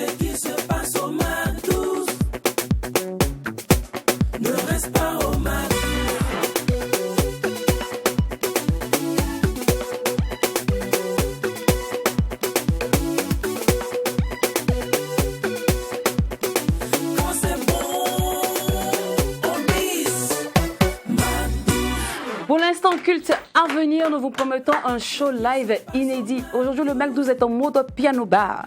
ce qui se passe au McDo ne reste pas au McDo. Pour l'instant culte à venir, nous vous promettons un show live inédit. Aujourd'hui, le McDo est en mode piano bar.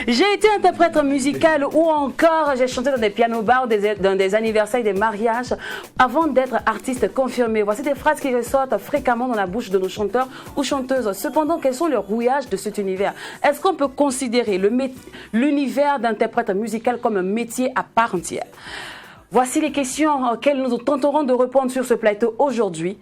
J'ai été interprète musicale ou encore j'ai chanté dans des piano bars, dans des anniversaires, des mariages, avant d'être artiste confirmé. Voici des phrases qui ressortent fréquemment dans la bouche de nos chanteurs ou chanteuses. Cependant, quels sont les rouillages de cet univers? Est-ce qu'on peut considérer l'univers d'interprète musical comme un métier à part entière? Voici les questions auxquelles nous tenterons de répondre sur ce plateau aujourd'hui.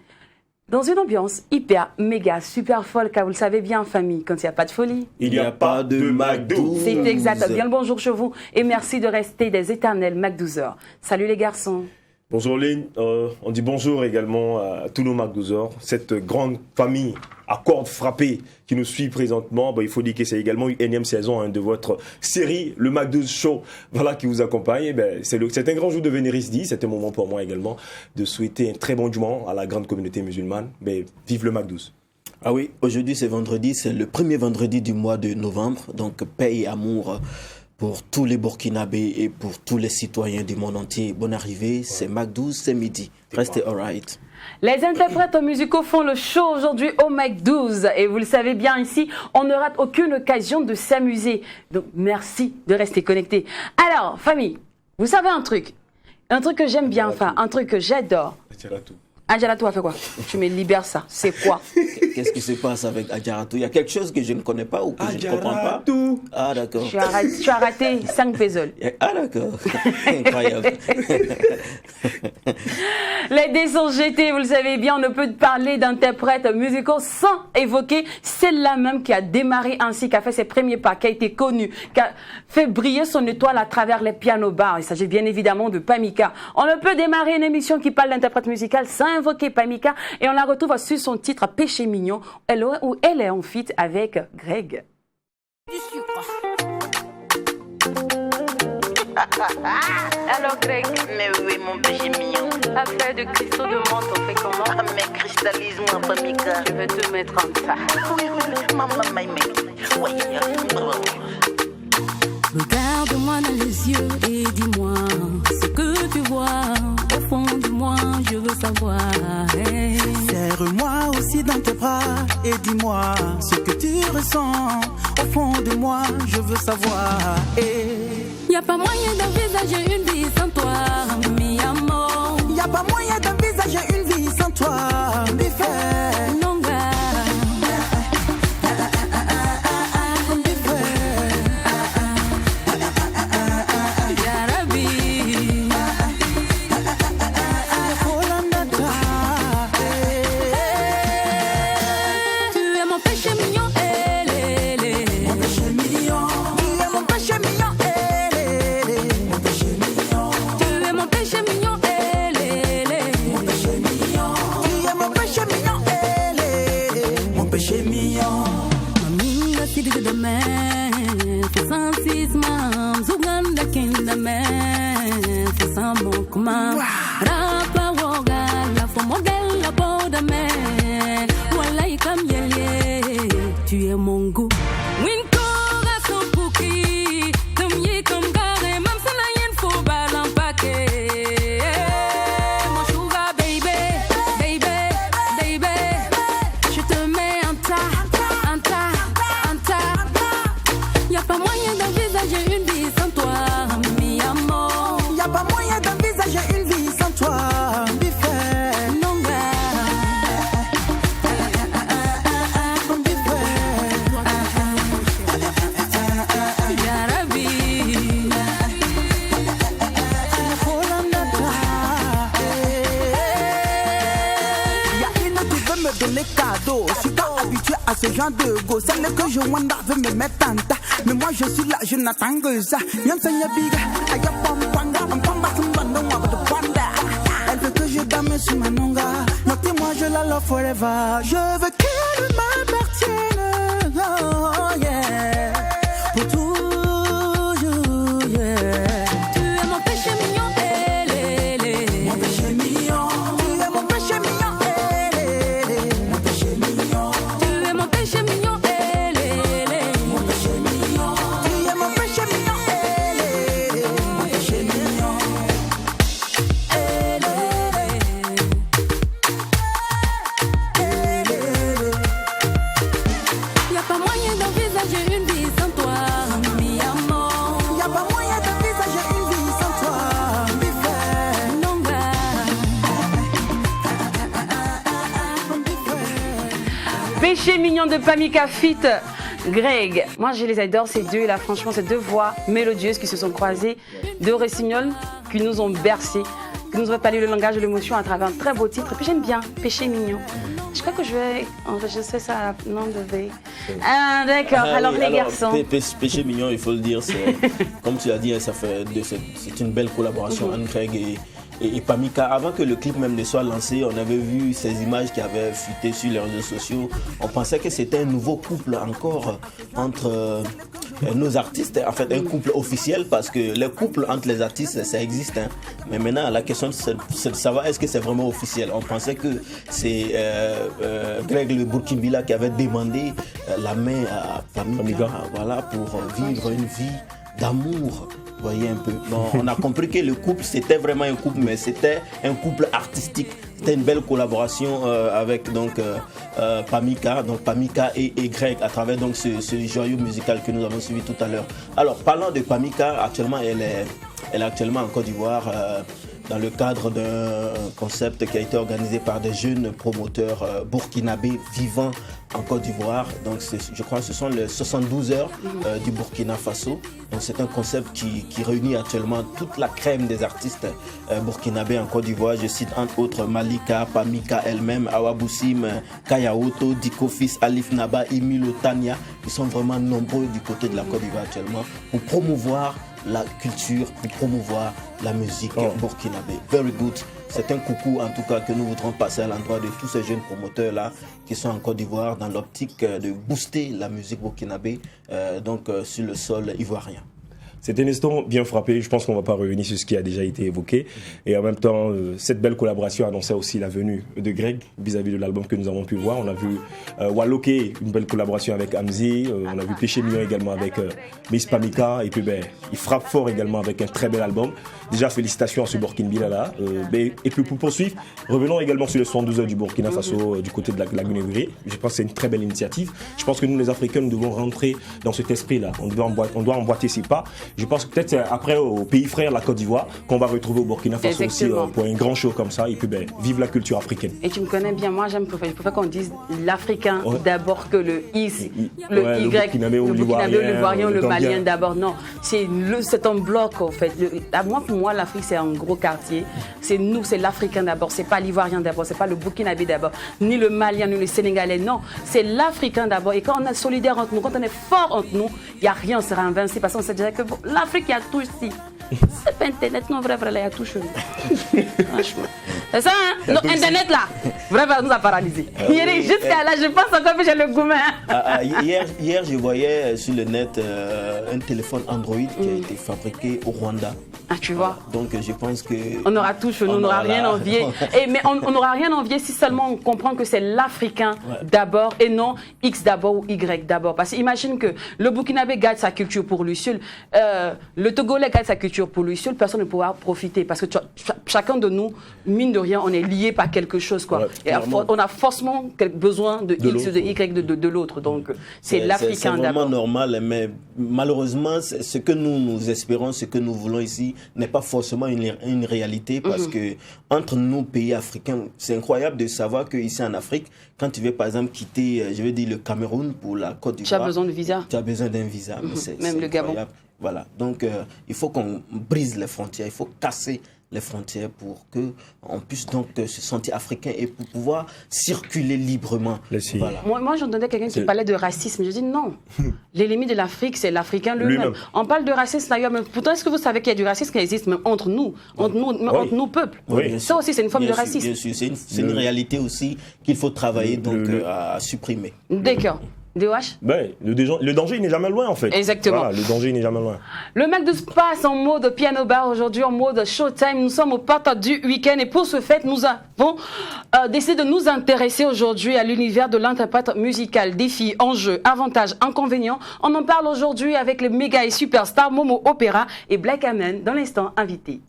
Dans une ambiance hyper, méga, super folle, car vous le savez bien, famille, quand il n'y a pas de folie, il n'y a pas de McDo. C'est exact. Bien le bonjour chez vous et merci de rester des éternels McDouzers. Salut les garçons. Bonjour Lynn, on dit bonjour également à tous nos McDouzers, cette grande famille à cordes frappées qui nous suit présentement. Il faut dire que c'est également une énième saison de votre série, le McDouz Show, voilà, qui vous accompagne. C'est un grand jour de venir ici, c'est un moment pour moi également de souhaiter un très bon dimanche à la grande communauté musulmane. Vive le McDouz. Ah oui, aujourd'hui c'est vendredi, c'est le premier vendredi du mois de novembre, donc paix et amour pour tous les Burkinabés et pour tous les citoyens du monde entier. Bonne arrivée, c'est McDouz, c'est midi. Restez alright. Les interprètes musicaux font le show aujourd'hui au McDouz. Et vous le savez bien ici, on ne rate aucune occasion de s'amuser. Donc merci de rester connectés. Alors, famille, vous savez un truc que j'aime bien, enfin, un truc que j'adore. Adjaratou a fait quoi? Tu me libères ça. C'est quoi? Qu'est-ce qui se passe avec Adjaratou? Il y a quelque chose que je ne connais pas ou que je ne comprends pas. Ah d'accord. Tu as raté 5 puzzles. Ah d'accord. Incroyable. Les dés sont jetés, vous le savez bien, on ne peut parler d'interprètes musicaux sans évoquer celle-là même qui a démarré ainsi, qui a fait ses premiers pas, qui a été connue, qui a fait briller son étoile à travers les piano bars. Il s'agit bien évidemment de Pamika. On ne peut démarrer une émission qui parle d'interprète musical sans invoquer Pamika et on la retrouve sur son titre Péché mignon où elle est en feat avec Greg. Alors Greg, mais oui mon péché mignon. affaire de cristaux de menthe, on fait comment? Ah mais cristallise-moi Pamika. Je vais te mettre en tas. Oui, maman oui. Regarde-moi dans les yeux et dis-moi ce que tu vois. Au fond de moi, je veux savoir. Hey. Serre-moi aussi dans tes bras et dis-moi ce que tu ressens. Au fond de moi, je veux savoir. Hey. Y'a pas moyen d'envisager une vie sans toi, mi amor. Y'a pas moyen d'envisager une vie sans toi, mi frère. Tu es mon goût. Ce genre de go, celle que je wanda veut me mettre en tas. Mais moi je suis là, je n'attends que ça. Yansanya biga, aya pampanga, ampamba sumbando, moi de panda. Elle veut que je dame sur ma nonga. Notez-moi, je la love forever. Je veux qu'elle m'appartienne. Oh yeah. j'ai une vie sans toi, mi amor. Y'a pas moyen de vivre, j'ai une vie sans toi. Biffé, Longa. Péché mignon de Pamika Fit, Greg. Moi, je les adore, ces deux là. Franchement, ces deux voix mélodieuses qui se sont croisées, deux rossignols qui nous ont bercés, qui nous ont parlé le langage de l'émotion à travers un très beau titre. Et puis j'aime bien, Péché mignon. Je crois que je vais enregistrer ça à la nom de V. Ah, d'accord. Alors, oui, les garçons. Péché mignon, il faut le dire, c'est comme tu l'as dit, ça fait c'est une belle collaboration entre Greg et Pamika. Avant que le clip même ne soit lancé, on avait vu ces images qui avaient fuité sur les réseaux sociaux. On pensait que c'était un nouveau couple encore entre nos artistes, en fait un couple officiel, parce que les couples entre les artistes, ça existe. Hein. Mais maintenant, la question c'est de savoir est-ce que c'est vraiment officiel. On pensait que c'est Greg le Burkinabé qui avait demandé la main à Pamika, voilà, pour vivre une vie d'amour. Vous voyez un peu. Bon, on a compris que le couple, c'était vraiment un couple, mais c'était un couple artistique. C'était une belle collaboration avec donc Pamika, et Greg à travers donc ce joyau musical que nous avons suivi tout à l'heure. Alors, parlant de Pamika, actuellement, elle est actuellement en Côte d'Ivoire. Dans le cadre d'un concept qui a été organisé par des jeunes promoteurs burkinabés vivant en Côte d'Ivoire. Donc je crois que ce sont les 72 heures du Burkina Faso. Donc c'est un concept qui réunit actuellement toute la crème des artistes burkinabés en Côte d'Ivoire. Je cite entre autres Malika, Pamika elle-même, Awa Boussim, Kayaoto, Diko Fils, Alif Naba, Emile Tania. Ils sont vraiment nombreux du côté de la Côte d'Ivoire actuellement pour promouvoir la culture, pour promouvoir la musique burkinabé. Very good. C'est un coucou en tout cas que nous voudrons passer à l'endroit de tous ces jeunes promoteurs là qui sont en Côte d'Ivoire dans l'optique de booster la musique burkinabé sur le sol ivoirien. C'était un instant bien frappé. Je pense qu'on ne va pas revenir sur ce qui a déjà été évoqué. Et en même temps, cette belle collaboration annonçait aussi la venue de Greg vis-à-vis de l'album que nous avons pu voir. On a vu Waloke, une belle collaboration avec Amzi. On a vu Péché Mignon également avec Miss Pamika. Et puis, il frappe fort également avec un très bel album. Déjà, félicitations à ce Burkinabé là. Et puis, pour poursuivre, revenons également sur les 72 heures du Burkina Faso du côté de la Guinée. Je pense que c'est une très belle initiative. Je pense que nous, les Africains, nous devons rentrer dans cet esprit-là. On doit emboîter ses pas. Je pense que peut-être c'est après au pays frère, la Côte d'Ivoire, qu'on va retrouver au Burkina Faso aussi pour un grand show comme ça. Et puis, vive la culture africaine. Et tu me connais bien, moi, je préfère qu'on dise l'Africain d'abord que le Y, le Burkinabé ou l'Ivoirien, le Malien d'abord. Non, c'est un bloc, en fait. Pour moi, l'Afrique, c'est un gros quartier. C'est nous, c'est l'Africain d'abord. C'est pas l'Ivoirien d'abord, c'est pas le Burkinabé d'abord, ni le Malien, ni le Sénégalais. Non, c'est l'Africain d'abord. Et quand on est solidaire entre nous, quand on est fort entre nous, il n'y a rien, on sera invincible. Parce qu'on sait déjà que l'Afrique, il y a tout ici. C'est pas Internet, non, vrai, il y a tout chez nous. Franchement. C'est ça, hein? Non, Internet, là, vrai, nous a paralysés. Jusqu'à là, je pense encore que j'ai le gourmet. Hier, je voyais sur le net un téléphone Android qui a été fabriqué au Rwanda. Ah, tu vois. Donc, je pense que... On aura tout chez nous, on n'aura rien envié. Mais on n'aura rien envié si seulement on comprend que c'est l'Africain d'abord et non X d'abord ou Y d'abord. Parce que imagine que le Burkinabé garde sa culture pour lui seul, le Togolais garde sa culture pour lui seul, personne ne pourra profiter. Parce que chacun de nous, mine de rien, on est lié par quelque chose. Quoi. Ouais, et on a forcément besoin de X, de Y, de l'autre. Donc, c'est l'Africain d'abord. C'est vraiment normal, mais malheureusement, ce que nous espérons, ce que nous voulons ici, n'est pas forcément une réalité parce que entre nous, pays africains, c'est incroyable de savoir qu'ici en Afrique, quand tu veux par exemple quitter, je veux dire le Cameroun pour la Côte d'Ivoire, tu as besoin de visa. Tu as besoin d'un visa. Même le Gabon. Voilà, donc il faut qu'on brise les frontières, il faut casser les frontières pour qu'on puisse donc se sentir africain et pour pouvoir circuler librement. Voilà. Moi j'entendais quelqu'un qui parlait de racisme. Je dis non. Les limites de l'Afrique, c'est l'Africain lui-même. On parle de racisme d'ailleurs, mais pourtant est-ce que vous savez qu'il y a du racisme qui existe même entre nous, entre nos peuples. Ça aussi c'est une forme de racisme. Bien sûr, c'est une réalité aussi qu'il faut travailler à supprimer. D'accord. DOH? Le danger n'est jamais loin en fait. Exactement. Voilà, le danger n'est jamais loin. Le mec de passe en mode piano bar aujourd'hui, en mode showtime. Nous sommes au portes du week-end et pour ce fait, nous avons décidé de nous intéresser aujourd'hui à l'univers de l'interprète musical. Défis, enjeux, avantages, inconvénients. On en parle aujourd'hui avec les méga et superstars Momo Opera et Black Amen dans l'instant invité.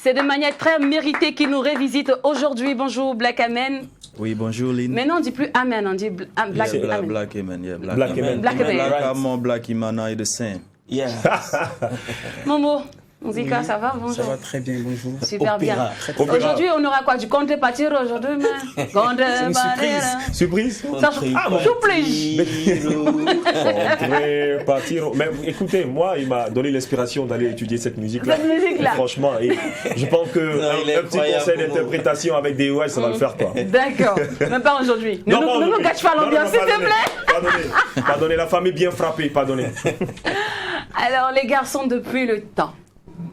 C'est de manière très méritée qu'il nous révisite aujourd'hui. Bonjour Black Amen. Oui, bonjour Lynn. Maintenant on dit plus Amen, on dit Black Amen. Black Amen, yeah. Black Amen. Black Amen. Black Amen, Black Imana et the same. Yeah. Momo, Muzika, ça va? Bonjour. Ça va très bien, bonjour. Super bien. Opéra. Aujourd'hui, on aura quoi? Du compte partir aujourd'hui, mais compte Surprise. Partir. Mais écoutez, moi, il m'a donné l'inspiration d'aller étudier cette musique-là. Cette musique-là. Franchement, et je pense que un petit conseil d'interprétation avec des OS, ça va le faire, quoi. D'accord. Mais pas aujourd'hui. Ne nous gâche pas l'ambiance, s'il te plaît. Pardonnez, la famille bien frappée, pardonnez. Alors, les garçons, depuis le temps,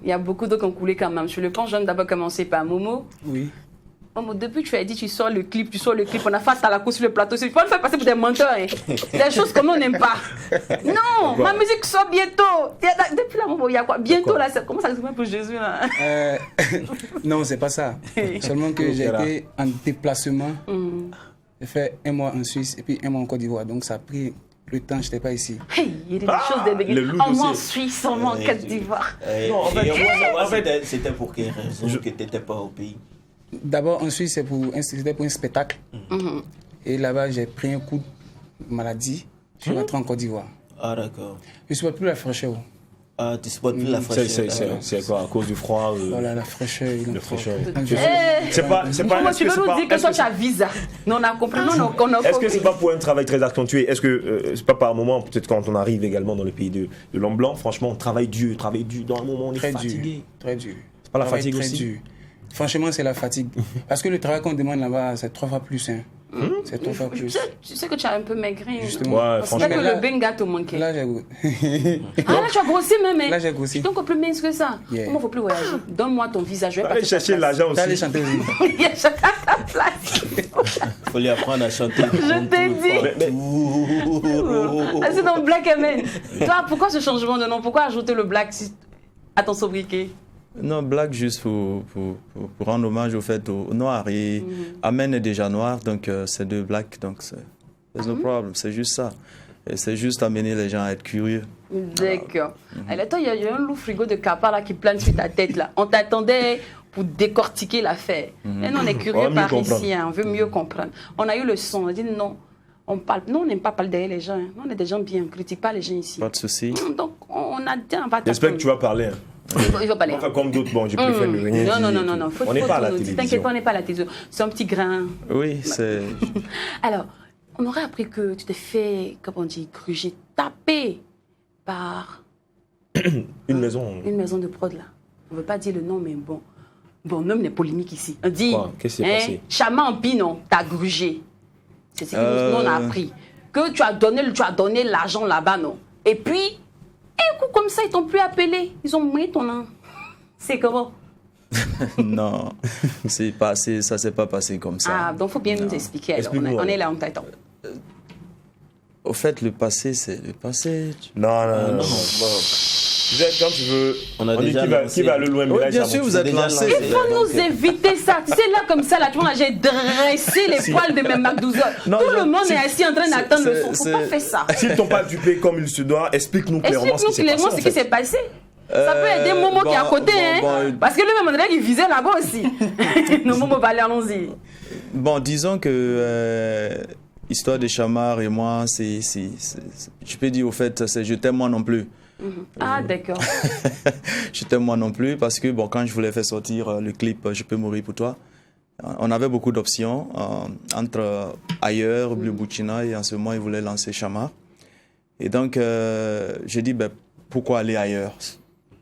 il y a beaucoup d'eau qui ont coulé quand même. Je le pense, je vais d'abord commencer par Momo. Oui. Momo, depuis que tu as dit tu sors le clip, on a fait à la course sur le plateau. Il faut le faire passer pour des menteurs. Hein. Des choses que nous n'aime pas. Non, ma musique sort bientôt. Depuis là, Momo, il y a quoi? Bientôt là, comment ça se fait pour Jésus là? Non, c'est pas ça. Seulement que j'ai été en déplacement. J'ai fait 1 mois en Suisse et puis 1 mois en Côte d'Ivoire. Donc ça a pris le temps, je n'étais pas ici. Hey, il y a des choses de béguines. En moi en Suisse, en moi en Côte d'Ivoire. En fait, c'était pour quelle raison que tu n'étais pas au pays? D'abord, en Suisse, c'était pour un spectacle. Et là-bas, j'ai pris un coup de maladie. Je suis rentré en Côte d'Ivoire. Ah, d'accord. Je ne supporte plus la fraîcheur. Ah, tu supportes plus la fraîcheur. C'est quoi, à cause du froid Voilà, la fraîcheur. La fraîcheur. C'est pas. Tu veux nous dire que toi, tu as visa? Non, on a compris. Est-ce que c'est pas pour un travail très accentué? Est-ce que c'est pas par moment, peut-être quand on arrive également dans le pays de l'homme blanc, franchement, on travaille dur. Dans un moment, on est fatigué. Très dur. C'est pas la fatigue aussi? Dur. Franchement, c'est la fatigue. Parce que le travail qu'on demande là-bas, c'est 3 fois plus. Hein. C'est 3 fois plus. Tu sais que tu as un peu maigri. Justement. Ouais, c'est vrai que le benga te manquait. Là, j'ai là, tu as grossi même. Hein. Là, j'ai grossi. Tu es encore plus mince que ça. Comment il ne faut plus voyager? Donne-moi ton visage. Je vais aller chercher l'argent aussi. Allez chanter aussi. Il y a chacun sa place. Il faut lui apprendre à chanter. Je t'ai dit. C'est dans Black Amen. Toi, pourquoi ce changement de nom? Pourquoi ajouter le Black à ton sobriquet? Non, Black juste pour rendre hommage au fait au noir. Et Amen est déjà noir, donc c'est de Black, donc c'est no problem, c'est juste ça. Et c'est juste amener les gens à être curieux. D'accord. Alors toi, il y a un loup frigo de capa là qui plane sur ta tête là. On t'attendait pour décortiquer l'affaire. Maintenant, on est curieux par ici, hein, on veut mieux comprendre. On a eu le son, on a dit non. Nous, on n'aime pas parler derrière les gens. Hein. Nous, on est des gens bien, on ne critique pas les gens ici. Pas de souci. Donc, on a dit, on va j'espère que tu vas parler. Hein. Il va parler. Enfin, comme d'autres, bon, je préfère ne rien dire. Non. On n'est pas à la télévision. T'inquiète pas, on n'est pas à la télévision. C'est un petit grain. Oui, c'est... Alors, on aurait appris que tu t'es fait, comment on dit, gruger, taper par... Une maison de prod, là. On ne veut pas dire le nom, mais bon. Bon, même les polémiques ici. On dit, qu'est-ce qui s'est passé? Chama en non, t'as grugé. C'est ce que nous on a appris. Que tu as donné l'argent là-bas, non. Et puis... Un coup comme ça, ils t'ont plus appelé. Ils ont mis ton nom. C'est comment? Non, ça s'est pas passé comme ça. Ah, donc il faut bien nous expliquer. Alors. On est là, on t'attend. Au fait, le passé, c'est le passé. Non. Quand tu veux, on dit qui va le loin, mais là, bien sûr, vous êtes lancé. Il faut nous éviter ça. Tu sais, là, comme ça, là, tu vois, j'ai dressé les poils de mes McDouzel. Tout le monde est assis en train d'attendre le son. Faut pas faire ça. S'ils t'ont pas dupé comme il se doit, explique-nous clairement ce qui s'est passé. Ça peut aider Momo qui est à côté, parce que lui-même, on dirait qu'il visait là-bas aussi. Nos Momo va aller, allons-y. Bon, disons que histoire de Chamar et moi, je peux dire au fait, c'est je t'aime moi non plus. Ah, d'accord. Je t'aime moi non plus parce que bon, quand je voulais faire sortir le clip Je peux mourir pour toi, on avait beaucoup d'options entre ailleurs, Bleu Bouchina, et en ce moment, ils voulaient lancer Chamar. Et donc, j'ai dit, ben, pourquoi aller ailleurs?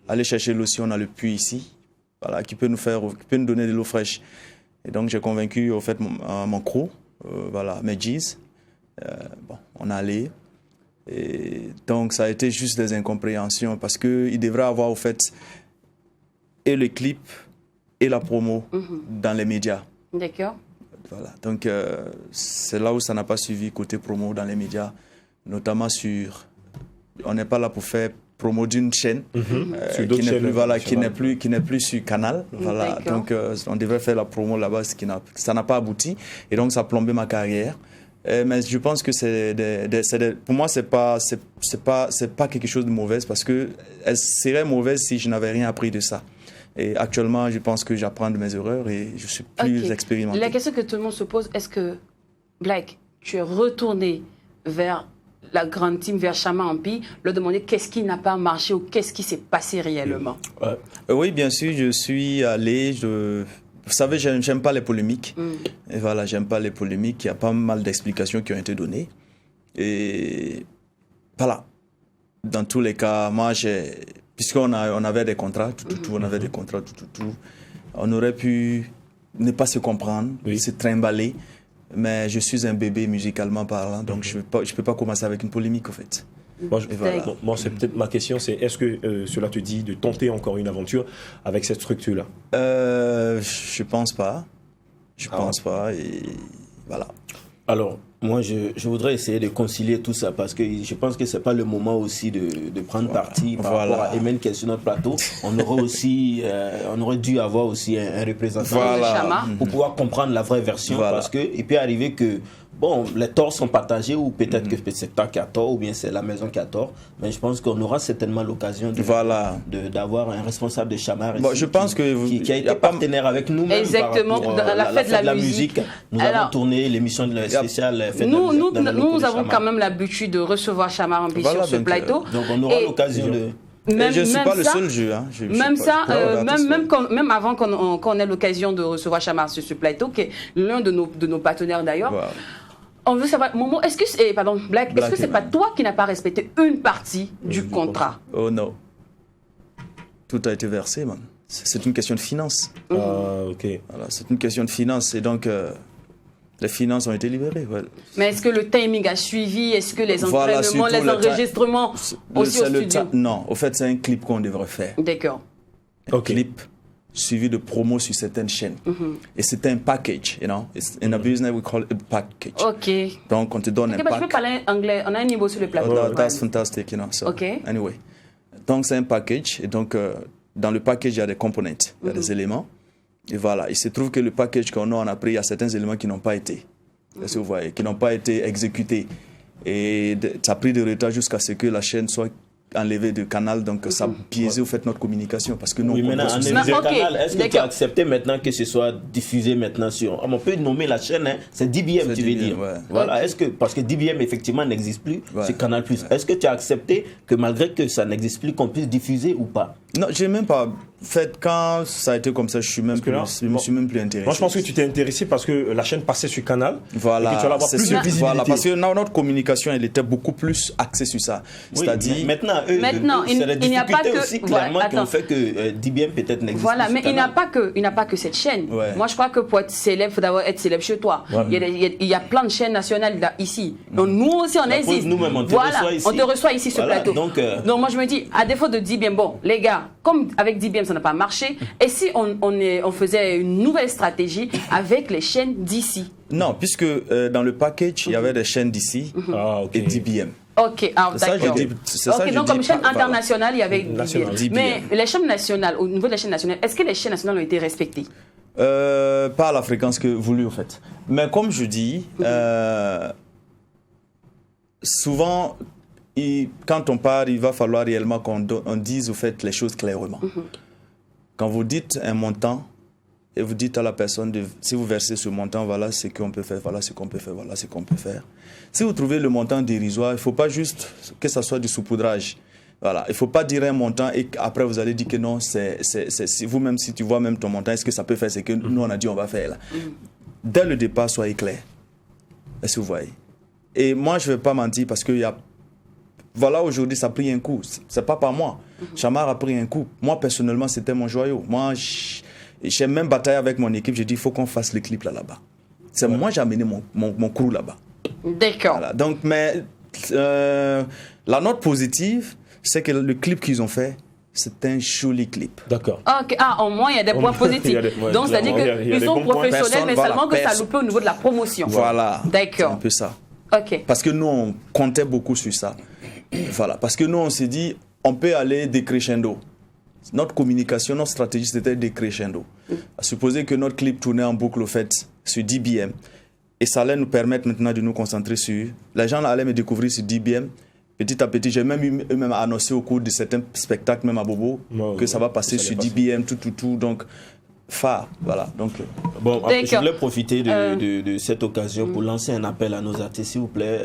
Aller chercher l'eau si on a le puits ici, voilà, qui peut nous donner de l'eau fraîche. Et donc, j'ai convaincu au fait mon crew, voilà, mes G's. Bon, on est allé. Et donc, ça a été juste des incompréhensions parce qu'il devrait avoir au fait et le clip et la promo dans les médias. D'accord. Voilà. Donc, c'est là où ça n'a pas suivi côté promo dans les médias, notamment sur... On n'est pas là pour faire promo d'une chaîne qui n'est plus sur Canal. Voilà. Donc, on devrait faire la promo là-bas, ça n'a pas abouti. Et donc, ça a plombé ma carrière. Mais je pense que pour moi, c'est pas quelque chose de mauvais parce que elle serait mauvaise si je n'avais rien appris de ça. Et actuellement, je pense que j'apprends de mes erreurs et je suis plus expérimenté. La question que tout le monde se pose, est-ce que, Black, tu es retourné vers la grande team, vers Chama Ampi, leur demander qu'est-ce qui n'a pas marché ou qu'est-ce qui s'est passé réellement? Oui, bien sûr, je suis allé. Vous savez, j'aime pas les polémiques. Et voilà, j'aime pas les polémiques. Il y a pas mal d'explications qui ont été données. Et voilà. Dans tous les cas, moi, puisqu'on avait des contrats, on avait des contrats, on aurait pu ne pas se comprendre, se trimballer. Mais je suis un bébé musicalement parlant, donc je peux pas commencer avec une polémique, en fait. Moi, c'est peut-être ma question, c'est est-ce que cela te dit de tenter encore une aventure avec cette structure-là? Je pense pas. Je pense pas, et voilà. Alors, moi, je voudrais essayer de concilier tout ça parce que je pense que c'est pas le moment aussi de prendre parti par rapport à Emen qui est sur notre plateau. On aurait aussi, on aurait dû avoir aussi un représentant pour pouvoir comprendre la vraie version parce que il peut arriver que bon, les torts sont partagés ou peut-être que c'est toi qui as tort ou bien c'est la maison qui a tort. Mais je pense qu'on aura certainement l'occasion d'avoir un responsable de Chamar ici, je pense qui a été partenaire avec nous. Exactement, dans la fête de la musique. Nous avons tourné l'émission spéciale Fête nous, de la musique. Nous avons quand même l'habitude de recevoir Chamar Ampi sur ce plateau. Donc on aura l'occasion de... Je ne suis pas le seul jeu. Hein. Même avant qu'on ait l'occasion de recevoir Chamar sur ce plateau, qui est l'un de nos partenaires d'ailleurs, on veut savoir, Momo, est-ce que Black, est-ce que c'est pas toi qui n'as pas respecté une partie du contrat? Oh non. Tout a été versé, man. C'est une question de finance. Ok. Voilà, c'est une question de finance. Et donc, les finances ont été libérées. Ouais. Mais est-ce que le timing a suivi? Est-ce que les entraînements, les enregistrements aussi au studio? Non, au fait, c'est un clip qu'on devrait faire. D'accord. Un clip suivi de promos sur certaines chaînes. Et c'est un package, you know. In a business, we call it a package. Ok. Donc, on te donne un pack. Je peux parler anglais. On a un niveau sur le plateau. That's fantastic, you know. So, anyway. Donc, c'est un package. Et donc, dans le package, il y a des components, il y a des éléments. Et voilà. Il se trouve que le package on a pris, il y a certains éléments qui n'ont pas été. Est-ce que vous voyez? Qui n'ont pas été exécutés. Et ça a pris de retard jusqu'à ce que la chaîne soit enlevé de canal, donc ça a biaisé au fait notre communication parce que nous maintenant enlever le canal, est-ce que tu as accepté maintenant que ce soit diffusé maintenant sur on peut nommer la chaîne, hein, c'est DBM tu veux dire, voilà, est-ce que parce que DBM effectivement n'existe plus sur Canal+, est-ce que tu as accepté que malgré que ça n'existe plus qu'on puisse diffuser ou pas? Non, j'ai même pas fait. Quand ça a été comme ça, je me suis même plus intéressé. Moi, je pense que tu t'es intéressé parce que la chaîne passait sur Canal. Voilà. Et que tu vas avoir plus de visibilité. Voilà, parce que notre communication, elle était beaucoup plus axée sur ça. C'est-à-dire maintenant, il n'y a pas que aussi clairement qui ont fait que DBM peut-être n'existe pas. Voilà, mais il n'y a pas que cette chaîne. Moi, je crois que pour être célèbre, il faut d'abord être célèbre chez toi. Il y a plein de chaînes nationales ici. Donc nous aussi, on existe. Nous-mêmes, on te reçoit ici sur le plateau. Donc moi, je me dis, à défaut de DBM, bon, les gars, comme avec DBM, ça n'a pas marché, et si on faisait une nouvelle stratégie avec les chaînes d'ici? Non, puisque dans le package, il y avait des chaînes d'ici et DBM. Ok, d'accord. Donc comme chaîne internationale, il y avait DBM. Mais les chaînes nationales, au niveau des chaînes nationales, est-ce que les chaînes nationales ont été respectées? Pas à la fréquence que voulue, en fait. Mais comme je dis, souvent, quand on part, il va falloir réellement qu'on dise, au fait, les choses clairement. Quand vous dites un montant, et vous dites à la personne, si vous versez ce montant, voilà ce qu'on peut faire, voilà ce qu'on peut faire, voilà ce qu'on peut faire. Si vous trouvez le montant dérisoire, il ne faut pas juste que ça soit du saupoudrage. Voilà. Il ne faut pas dire un montant et après vous allez dire que non, c'est vous-même, si tu vois même ton montant, est-ce que ça peut faire ce que nous on a dit on va faire là. Dès le départ, soyez clair. Est-ce que vous voyez? Et moi, je ne vais pas mentir parce qu'il y a... Voilà, aujourd'hui, ça a pris un coup. Ce n'est pas par moi. Chamar a pris un coup. Moi, personnellement, c'était mon joyau. Moi, j'ai même bataillé avec mon équipe. J'ai dit, il faut qu'on fasse le clip là-bas. C'est moi, j'ai amené mon crew là-bas. D'accord. Voilà. Donc, mais la note positive, c'est que le clip qu'ils ont fait, c'est un joli clip. D'accord. Okay. Ah, au moins, il y a des points positifs. Donc, c'est-à-dire qu'ils sont professionnels, mais seulement que ça a loupé au niveau de la promotion. Voilà. D'accord. C'est un peu ça. Ok. Parce que nous, on comptait beaucoup sur ça. Voilà. Parce que nous, on s'est dit, on peut aller décrescendo. Notre communication, notre stratégie, c'était décrescendo. À supposer que notre clip tournait en boucle, au fait, sur DBM. Et ça allait nous permettre maintenant de nous concentrer sur... Les gens allaient me découvrir sur DBM. petit à petit, j'ai même annoncé au cours de certains spectacles, même à Bobo, que ça va passer sur DBM, tout. Donc, phare, voilà. Donc, bon, après, je voulais profiter de cette occasion pour lancer un appel à nos artistes, s'il vous plaît.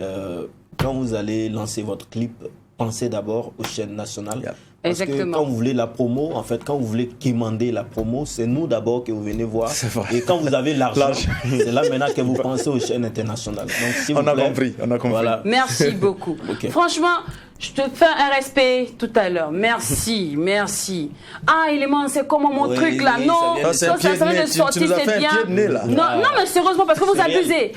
Quand vous allez lancer votre clip, pensez d'abord aux chaînes nationales. Parce que quand vous voulez la promo, en fait, quand vous voulez quémander la promo, c'est nous d'abord que vous venez voir. Et quand vous avez l'argent, c'est là maintenant que vous pensez aux chaînes internationales. Donc, s'il vous plaît, on a compris. Voilà. Merci beaucoup. Franchement, je te fais un respect tout à l'heure. Merci. Ah, c'est comment mon truc là? Non, ça vient de sortir, c'est bien. Non, mais sérieusement, parce que vous abusez.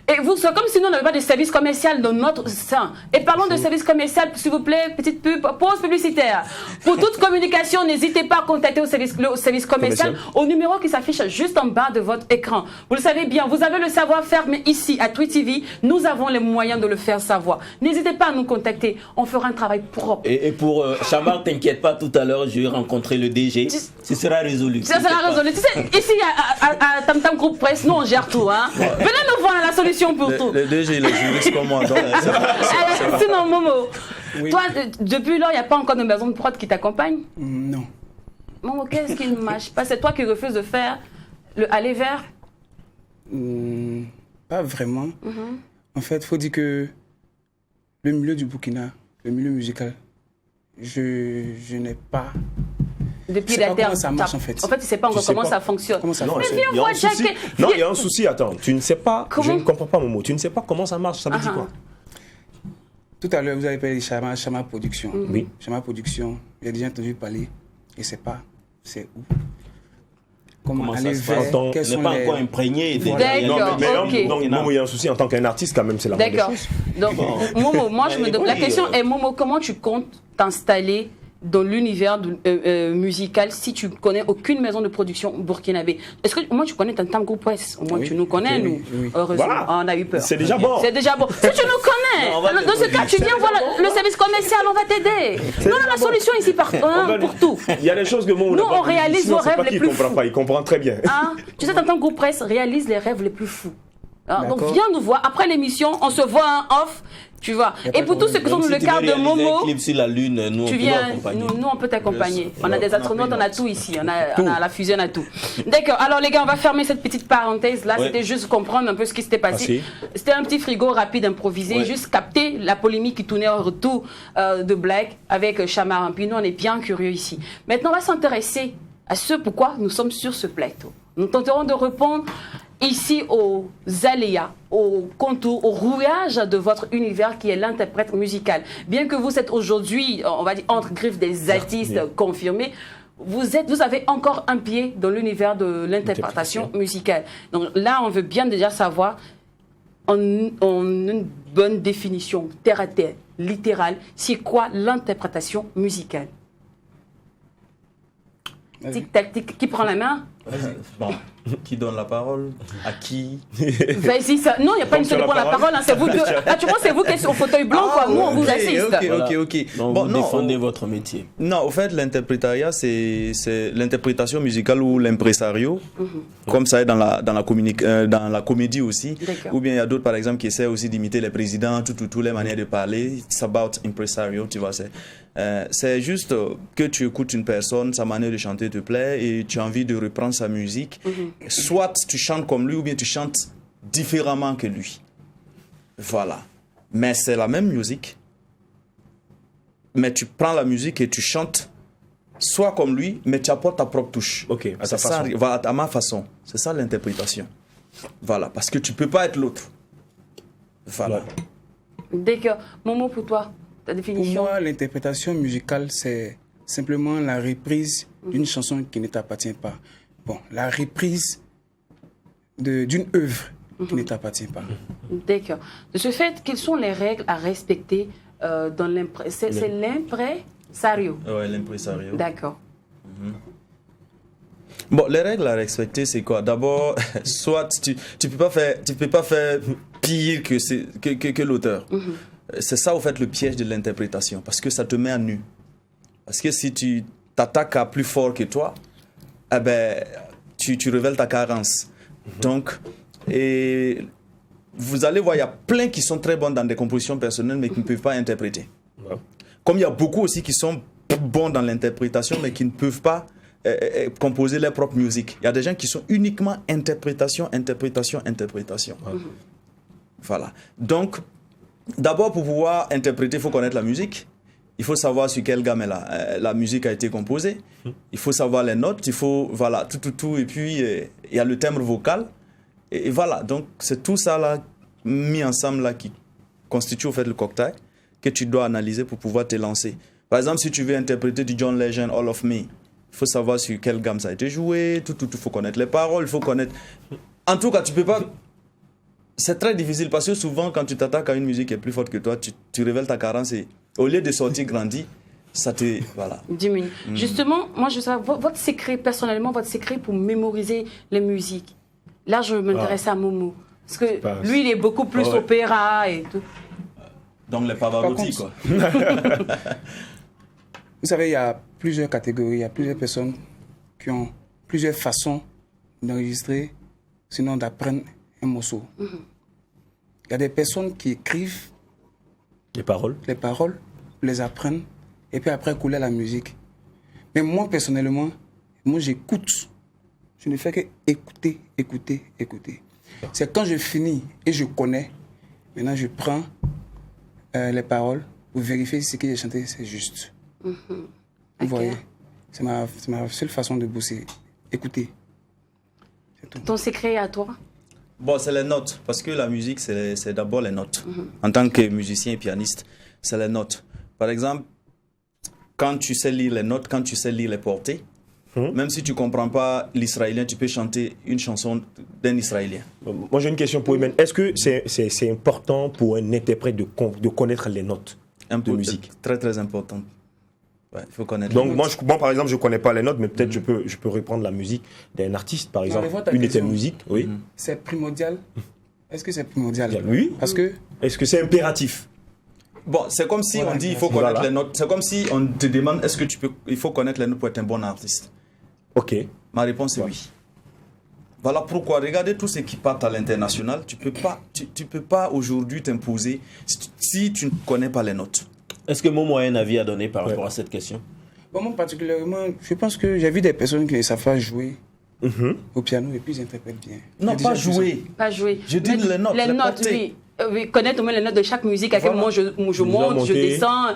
Et vous, c'est comme si nous n'avions pas de service commercial dans notre sein. Et parlons de service commercial, s'il vous plaît, petite pub, pause publicitaire. Pour toute communication, n'hésitez pas à contacter le service commercial au numéro qui s'affiche juste en bas de votre écran. Vous le savez bien, vous avez le savoir-faire, mais ici, à Tweet TV, nous avons les moyens de le faire savoir. N'hésitez pas à nous contacter, on fera un travail propre. Et pour Chamar, t'inquiète pas, tout à l'heure, je vais rencontrer le DG. Ce sera résolu. Ça sera résolu. Tu sais, ici, à Tam Tam Group Presse, nous, on gère tout. Hein. Venez nous voir la solution pour tout. Le DG, il est juriste comme moi. Donc, sinon, Momo, toi, depuis lors, il n'y a pas encore de maison de prod qui t'accompagne? Non. Momo, qu'est-ce qui ne marche pas? C'est toi qui refuses de faire le aller vers? Pas vraiment. En fait, il faut dire que le milieu du Burkina, le milieu musical, je n'ai pas... Depuis la terre, ça marche en fait. En fait, tu ne sais pas encore comment ça fonctionne. Non, il y a un souci, attends. Tu ne sais pas, je ne comprends pas Momo, tu ne sais pas comment ça marche, ça veut dire quoi? Tout à l'heure, vous avez parlé de Chama Production. Oui. Chama Production, j'ai déjà entendu parler, et c'est pas, c'est où? Comment aller vers, quels sont pas les... encore imprégné. D'accord, ok. Donc, Momo, il y a un souci en tant qu'artiste, quand même, c'est la moindre des choses. Donc, Momo, moi, je me demande, la question est, Momo, comment tu comptes t'installer dans l'univers musical si tu connais aucune maison de production burkinabé? Est-ce que moi tu connais Tam Tam Group Presse? Au moins tu nous connais, nous. Heureusement, on a eu peur. C'est déjà bon. C'est déjà bon. Si tu nous connais, dans ce cas, tu viens voir le service commercial, on va t'aider. Nous, on a la solution ici pour tout. Il y a des choses que Momo nous, on réalise nos rêves les plus fous. Il comprend très bien. Tu sais, Tam Tam Group Presse réalise les rêves les plus fous. Donc viens nous voir. Après l'émission, on se voit en off. Tu vois. Et pour tous ceux qui sont dans le cadre de Momo, clip sur la Lune, nous, tu viens, nous on peut t'accompagner. On a des astronautes, on a tout ici. On a la fusée, on a tout. D'accord. Alors les gars, on va fermer cette petite parenthèse là. C'était juste comprendre un peu ce qui s'était passé. C'était un petit frigo rapide improvisé, juste capter la polémique qui tournait autour de Black avec Chamar. Puis nous, on est bien curieux ici. Maintenant, on va s'intéresser à ce pourquoi nous sommes sur ce plateau. Nous tenterons de répondre ici aux aléas, aux contours, au rouillage de votre univers qui est l'interprète musical. Bien que vous êtes aujourd'hui, on va dire, entre griffes des artistes confirmés, vous avez encore un pied dans l'univers de l'interprétation musicale. Donc là, on veut bien déjà savoir, en une bonne définition, terre à terre, littérale, c'est quoi l'interprétation musicale? Tic-tac, tic, qui prend la main? Bon, qui donne la parole? À qui? Vas-y, ça... Non, il n'y a pas une seule qui prend la parole, hein, c'est vous deux. Là, tu vois, c'est vous qui êtes au fauteuil blanc, quoi. Nous, on vous assiste. Ok. Donc, vous défendez votre métier. Non, au fait, l'interprétariat, c'est l'interprétation musicale ou l'impresario, comme ça est dans la comédie aussi. Ou bien il y a d'autres, par exemple, qui essaient aussi d'imiter les présidents, toutes les manières de parler. It's about impresario, tu vois. C'est juste que tu écoutes une personne, sa manière de chanter te plaît et tu as envie de reprendre sa musique. Soit tu chantes comme lui ou bien tu chantes différemment que lui. Voilà. Mais c'est la même musique. Mais tu prends la musique et tu chantes soit comme lui, mais tu apportes ta propre touche. Ok, à ta façon. Voilà, à ma façon. C'est ça l'interprétation. Voilà, parce que tu ne peux pas être l'autre. Voilà. D'accord. Momo, pour toi, ta définition? Pour moi, l'interprétation musicale, c'est simplement la reprise d'une chanson qui ne t'appartient pas. Bon, la reprise d'une œuvre qui ne t'appartient pas. D'accord. De ce fait, quelles sont les règles à respecter dans l'impresario? C'est l'impresario. Oui, l'impresario. D'accord. Bon, les règles à respecter, c'est quoi? D'abord, soit tu peux pas faire pire que l'auteur. C'est ça, au fait, le piège de l'interprétation, parce que ça te met à nu. Parce que si tu t'attaques à plus fort que toi, eh ben, tu révèles ta carence. Donc, et vous allez voir, il y a plein qui sont très bons dans des compositions personnelles, mais qui ne peuvent pas interpréter. Comme il y a beaucoup aussi qui sont bons dans l'interprétation, mais qui ne peuvent pas composer leur propre musique. Il y a des gens qui sont uniquement interprétation. Voilà. Donc, d'abord, pour pouvoir interpréter, il faut connaître la musique. Il faut savoir sur quelle gamme la musique a été composée. Il faut savoir les notes. Il faut, voilà, tout. Et puis, il y a le timbre vocal. Et voilà. Donc, c'est tout ça là, mis ensemble là, qui constitue au fait le cocktail que tu dois analyser pour pouvoir te lancer. Par exemple, si tu veux interpréter du John Legend, All of Me, il faut savoir sur quelle gamme ça a été joué. Il faut connaître les paroles. Il faut connaître... En tout cas, tu peux pas... C'est très difficile parce que souvent, quand tu t'attaques à une musique qui est plus forte que toi, tu révèles ta carence et au lieu de sortir grandi, ça te... Voilà. Diminue. Justement, moi, je veux savoir, votre secret, personnellement, votre secret pour mémoriser les musiques. Là, je m'intéresse à Momo. Parce que lui, il est beaucoup plus opéra et tout. Donc, les Pavarotti, quoi. Vous savez, il y a plusieurs catégories, il y a plusieurs personnes qui ont plusieurs façons d'enregistrer, sinon d'apprendre un morceau. Il y a des personnes qui écrivent les paroles, les apprennent, et puis après couler la musique. Mais moi, personnellement, moi j'écoute. Je ne fais que écouter. C'est quand je finis et je connais, maintenant je prends les paroles pour vérifier si ce que j'ai chanté, c'est juste. Vous voyez, c'est ma seule façon de bosser. Écouter. C'est tout. Ton secret à toi? Bon, c'est les notes, parce que la musique, c'est d'abord les notes. En tant que musicien et pianiste, c'est les notes. Par exemple, quand tu sais lire les notes, quand tu sais lire les portées, même si tu ne comprends pas l'israélien, tu peux chanter une chanson d'un israélien. Moi, j'ai une question pour Imen. Est-ce que c'est important pour un interprète de connaître les notes de musique? Très, très important. Ouais, il faut connaître. Donc, moi, par exemple, je ne connais pas les notes, mais peut-être je peux reprendre la musique d'un artiste, par exemple. Une de tes musiques, oui. C'est primordial. Est-ce que c'est primordial? Oui. Parce que... Est-ce que c'est impératif? Bon, c'est comme si on dit il faut connaître les notes. C'est comme si on te demande est-ce que il faut connaître les notes pour être un bon artiste. Ok. Ma réponse est oui. Voilà pourquoi, regardez tous ceux qui partent à l'international, tu peux pas aujourd'hui t'imposer si tu ne connais pas les notes. Est-ce que Momo a un avis à donner par rapport à cette question? Bon, moi particulièrement, je pense que j'ai vu des personnes qui ne savent pas jouer au piano et puis ils interprètent bien. Non, pas jouer. Pas jouer. Je dis les notes. Les notes, oui. Connaître au moins les notes de chaque musique, à quel moment je monte, je descends.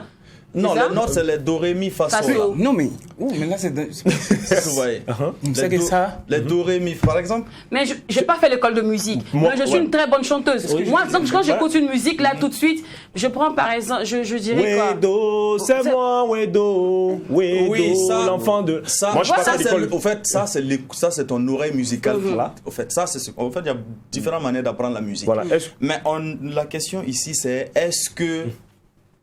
Non, les notes, c'est les do, ré, mi, fa, sol. Non, mais là, c'est... Vous voyez. C'est que ça... Les do, ré, mi, par exemple. Mais je n'ai pas fait l'école de musique. Moi, je suis une très bonne chanteuse. Moi, quand j'écoute une musique, là, tout de suite, je prends par exemple, je dirais quoi? Wedo, c'est moi, Wedo. Oui, ça, l'enfant de... Ça, moi, je passe à l'école. Au fait, ça, c'est ton oreille musicale. Au fait, il y a différentes manières d'apprendre la musique. Voilà. Mais la question ici, c'est est-ce que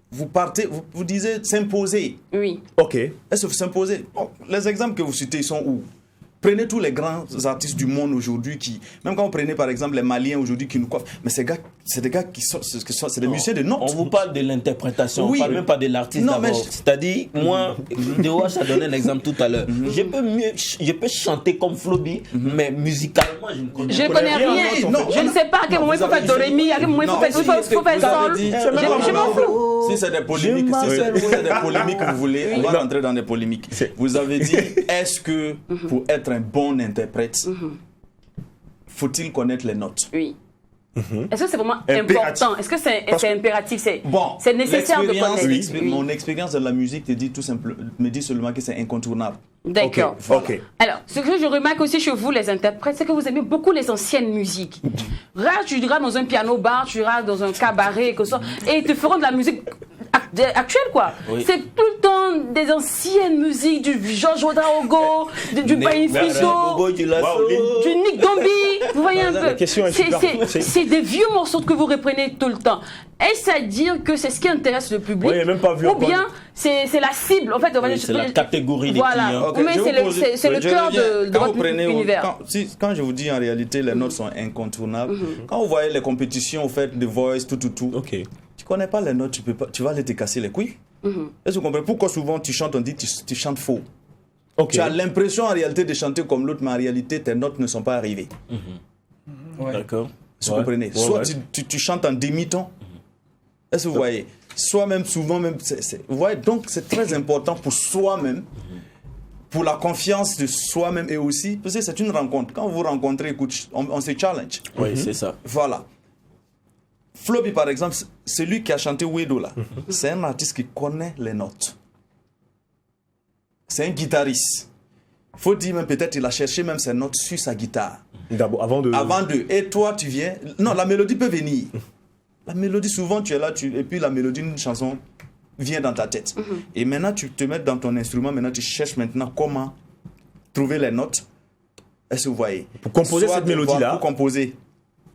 vous partez, vous disiez s'imposer. Oui. Ok. Est-ce que vous s'imposez? Bon, les exemples que vous citez sont où? Prenez tous les grands artistes du monde aujourd'hui qui, même quand vous prenez par exemple les Maliens aujourd'hui qui nous coiffent, mais c'est des gars qui sont, c'est des musiciens de notes. On vous parle de l'interprétation, oui. On parle même pas de l'artiste d'abord. C'est-à-dire, moi, Dewash a donné un exemple tout à l'heure. Je peux chanter comme Flobi, mais musicalement, je ne connais Je connais rien. Je ne sais pas à quel moment il faut faire do, ré, mi, à quel moment il faut faire sol. Je m'en fous. Si c'est des polémiques, que vous voulez, on va rentrer dans des polémiques. Vous avez dit, est-ce que pour être un bon interprète, faut-il connaître les notes? Oui. Est-ce que c'est vraiment important? Est-ce que c'est impératif? C'est nécessaire de connaître? Oui. Mon expérience de la musique me dit seulement que c'est incontournable. D'accord. Okay. Alors, ce que je remarque aussi chez vous, les interprètes, c'est que vous aimez beaucoup les anciennes musiques. Rare, tu iras dans un piano-bar, tu iras dans un cabaret, et ils te feront de la musique actuelle, quoi. Oui. C'est tout le temps des anciennes musiques, du Georges Ouedraogo, du Baïn Fiso, du Nick Dombi. Vous voyez un peu? C'est des vieux morceaux que vous reprenez tout le temps. Est-ce à dire que c'est ce qui intéresse le public? Oui, même pas vu. Ou bien c'est la cible, en fait. C'est la catégorie des clients. Okay, mais c'est le cœur de votre univers. Quand je vous dis en réalité, les notes sont incontournables. Quand vous voyez les compétitions, vous faites The Voice, tout. Okay. Tu connais pas les notes, tu vas aller te casser les couilles. Est-ce que vous comprenez? Pourquoi souvent tu chantes, on dit tu chantes faux. Tu as l'impression en réalité de chanter comme l'autre, mais en réalité tes notes ne sont pas arrivées. D'accord. Vous comprenez? Soit tu chantes en demi-ton. Est-ce que vous voyez? Soi-même, souvent même, vous voyez, donc c'est très important pour soi-même, pour la confiance de soi-même et aussi, parce que c'est une rencontre. Quand vous rencontrez, écoute, on se challenge. Oui, c'est ça. Voilà. Flobi, par exemple, celui qui a chanté Wedo là, c'est un artiste qui connaît les notes. C'est un guitariste. Il faut dire même peut-être il a cherché même ses notes sur sa guitare. D'abord, avant de... Et toi, tu viens... Non, la mélodie peut venir. La mélodie, souvent, tu es là, et puis la mélodie d'une chanson vient dans ta tête. Et maintenant, tu te mets dans ton instrument, maintenant, tu cherches maintenant comment trouver les notes. Est-ce que vous voyez? Pour composer cette mélodie-là. Pour composer,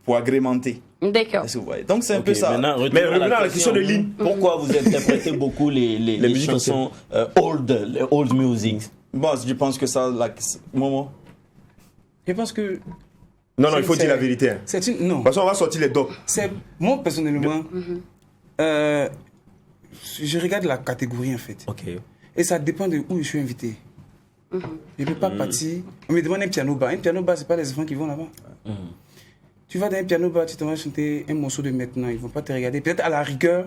pour agrémenter. D'accord. Est-ce que vous voyez? Donc, c'est un peu ça. Maintenant, Mais revenons à la question de Lynn. Pourquoi vous interprétez beaucoup les chansons old music? Bon, je pense que ça... Momo? Je pense que... Non, il faut dire la vérité. Hein. Non. Parce qu'on va sortir les docs. Moi, personnellement, je regarde la catégorie, en fait. Ok. Et ça dépend de où je suis invité. Je ne peux pas partir... On me demande un piano bar. Un piano bar, ce n'est pas les enfants qui vont là-bas. Tu vas dans un piano bar, tu te vas chanter un morceau de maintenant. Ils ne vont pas te regarder. Peut-être à la rigueur,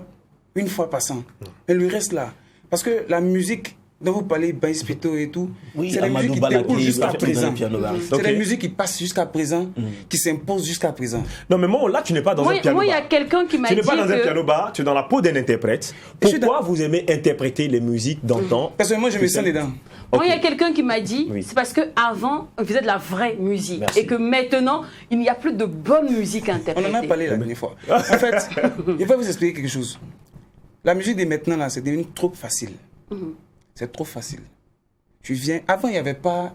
une fois passant. Mais le reste, là... Parce que la musique... dont vous parlez, Bass Pito et tout, c'est la musique qui déroule jusqu'à présent. C'est la musique qui passe jusqu'à présent, qui s'impose jusqu'à présent. Non, mais moi, là, tu n'es pas dans un piano bar. Moi, il y a quelqu'un qui m'a dit tu n'es pas dans un piano bar, tu es dans la peau d'un interprète. Pourquoi vous aimez interpréter les musiques d'antan? Personnellement, je me sens dedans. Moi, il y a quelqu'un qui m'a dit, c'est parce qu'avant, on faisait de la vraie musique. Et que maintenant, il n'y a plus de bonne musique à interpréter. On en a parlé la dernière fois. En fait, je vais vous expliquer quelque chose. La musique de maintenant, là, c'est devenu trop facile. C'est trop facile. Tu viens... Avant, il n'y avait pas...